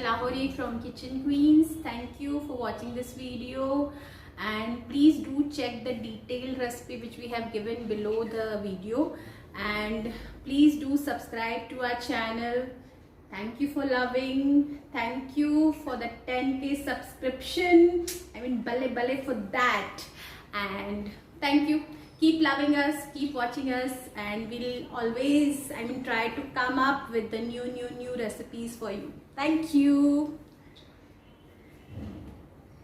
Lahori from Kitchen Queens. Thank you for watching this video, and please do check the detailed recipe which we have given below the video, and please do subscribe to our channel. Thank you for loving. Thank you for the 10k subscription. I mean, bale for that. And thank you. Keep loving us, keep watching us, and we'll always try to come up with the new recipes for you. Thank you.